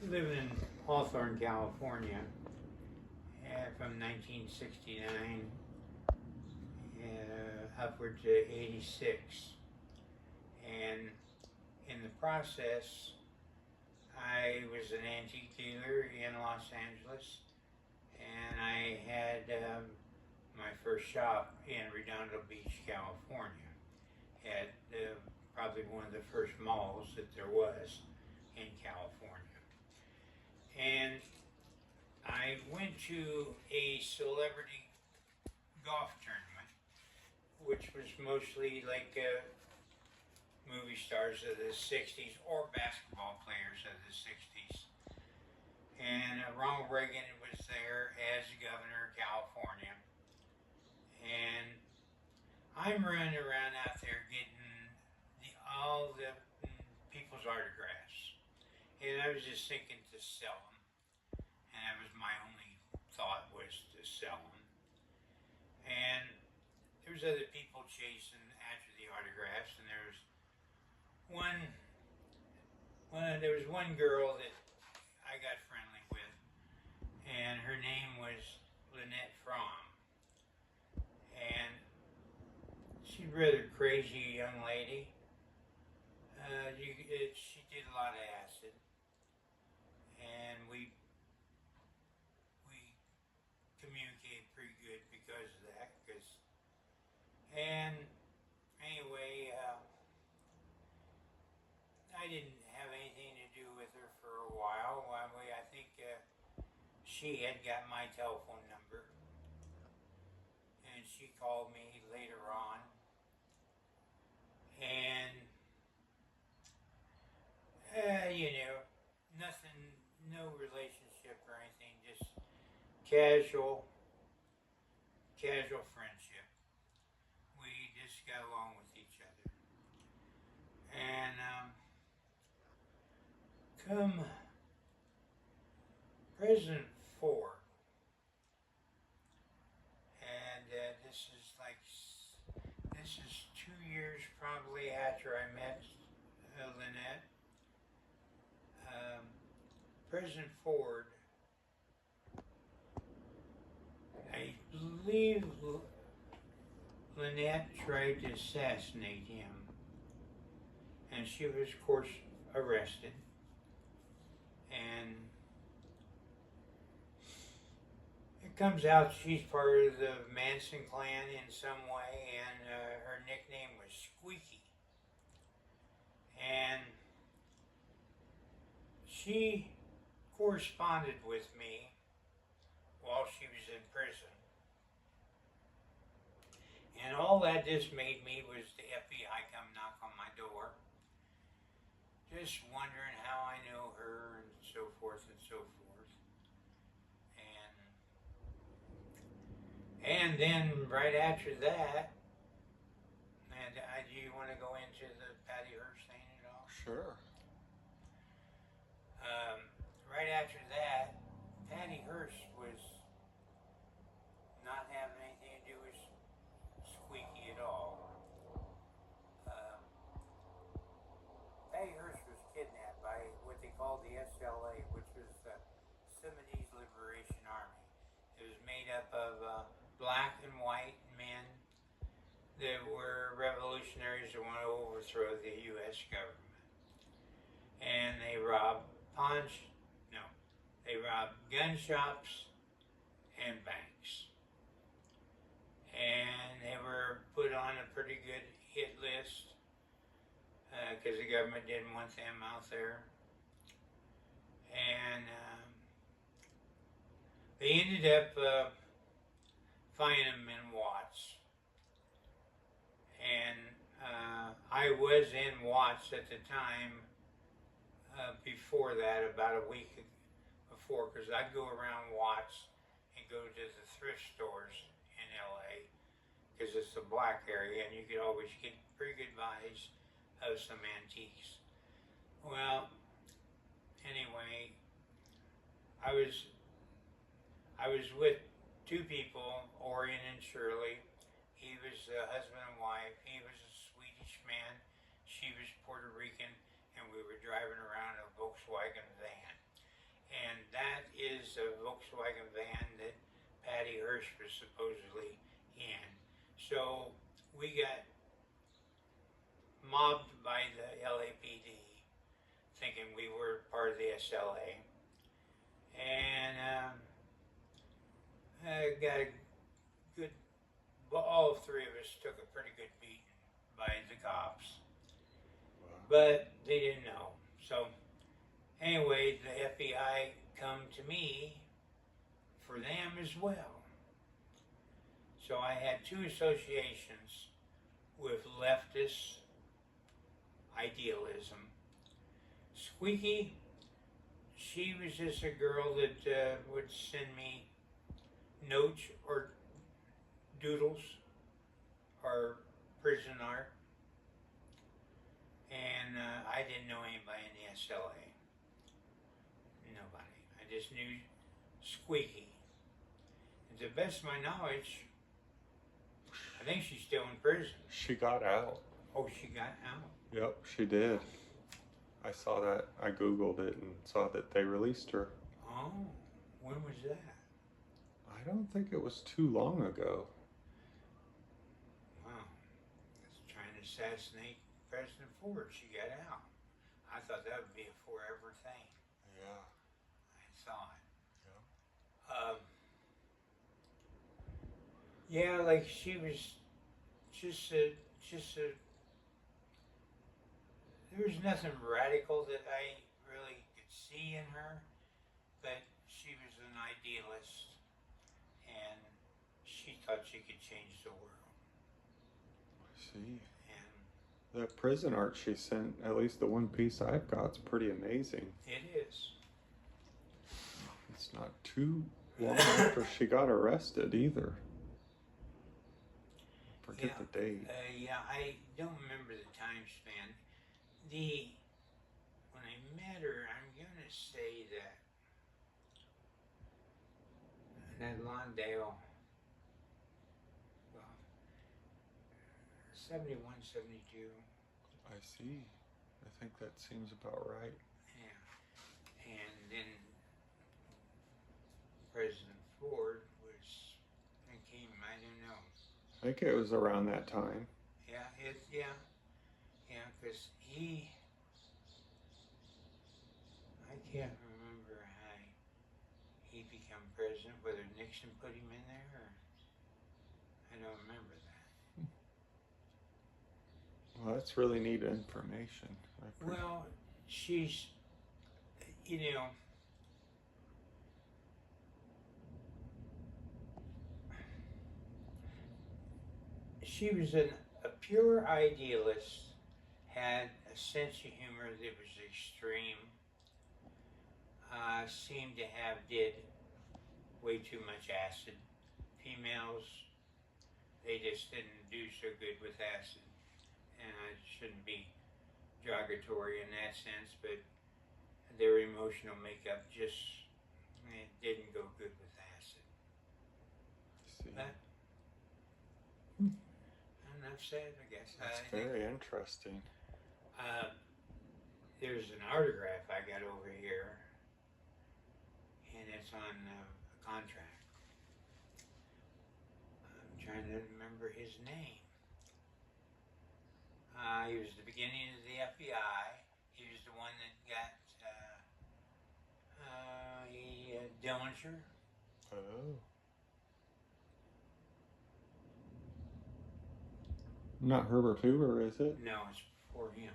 Living in Hawthorne, California, from 1969 upward to 86. And in the process, I was an antique dealer in Los Angeles, and I had my first shop in Redondo Beach, California, at probably one of the first malls that there was in California. And I went to a celebrity golf tournament, which was mostly like movie stars of the 60s or basketball players of the 60s. And Ronald Reagan was there as governor of California. And I'm running around out there getting all the people's autographs. And I was just thinking to sell them. And that was my only thought, was to sell them. And there was other people chasing after the autographs, and there was one girl that I got friendly with, and her name was Lynette Fromme. And she's a rather crazy young lady. She did a lot of acid, and we communicated pretty good because of that. And anyway, I didn't have anything to do with her for a while. I think she had got my telephone number, and she called me later on, and nothing, no relationship or anything, just casual friendship. We just got along with each other. And come President Ford, and this is 2 years probably after I met Lynette. President Ford, I believe Lynette tried to assassinate him, and she was, of course, arrested. And it comes out she's part of the Manson clan in some way, and her nickname was Squeaky. And she corresponded with me while she was in prison. And all that just made me was the FBI come knock on my door, just wondering how I know her and so forth and so forth. And then right after that, do you want to go into the Patty Hearst thing at all? Sure. Right after that, Patty Hearst was not having anything to do with Squeaky at all. Patty Hearst was kidnapped by what they called the SLA, which was the Sudanese Liberation Army. It was made up of black and white men that were revolutionaries that wanted to overthrow the U.S. government. And they robbed gun shops and banks. And they were put on a pretty good hit list because the government didn't want them out there. And they ended up finding them in Watts. And I was in Watts at the time before that, about a week before, because I'd go around Watts and go to the thrift stores in LA, because it's a black area and you could always get pretty good buys of some antiques. Well, anyway, I was with two people, Orion and Shirley. He was a husband and wife. He was a Swedish man. She was Puerto Rican, and we were driving around in a Volkswagen van. and that is a Volkswagen van that Patty Hirsch was supposedly in. So we got mobbed by the LAPD, thinking we were part of the SLA, and I got a good. Well, all three of us took a pretty good beating by the cops, but they didn't know. So anyway, the FBI come to me for them as well. So I had two associations with leftist idealism. Squeaky, she was just a girl that would send me notes or doodles or prison art, and I didn't know anybody in the SLA. Nobody. I just knew Squeaky. And to the best of my knowledge, I think she's still in prison. She got out. Oh, she got out? Yep, she did. I saw that. I Googled it and saw that they released her. Oh, when was that? I don't think it was too long ago. Wow. That's trying to assassinate President Ford. She got out. I thought that would be a forever thing. Yeah. I thought. Yeah. Yeah, like she was just a, there was nothing radical that I really could see in her, but she was an idealist, and she thought she could change the world. I see. And That prison art she sent, at least the one piece I've got, is pretty amazing. it is. It's not too long after she got arrested either. Forget the date. Yeah, I don't remember the time span. When I met her, I'm gonna say that Lawndale, well, 71, 72. I see. I think that seems about right. Yeah, and then President Ford came. I don't know. I think it was around that time. Yeah, because I can't remember how he became president, whether Nixon put him in there or, I don't remember that. Well, that's really neat information. Well, she's, you know, she was a pure idealist, had a sense of humor that was extreme, seemed to did way too much acid. Females, they just didn't do so good with acid. And I shouldn't be derogatory in that sense, but their emotional makeup just didn't go good with acid. See. But, enough said, I guess. That's very interesting. There's an autograph I got over here, and it's on a contract. I'm trying to remember his name. He was the beginning of the FBI. He was the one that got Dillinger. Oh. Not Herbert Hoover, is it? No, it's before him.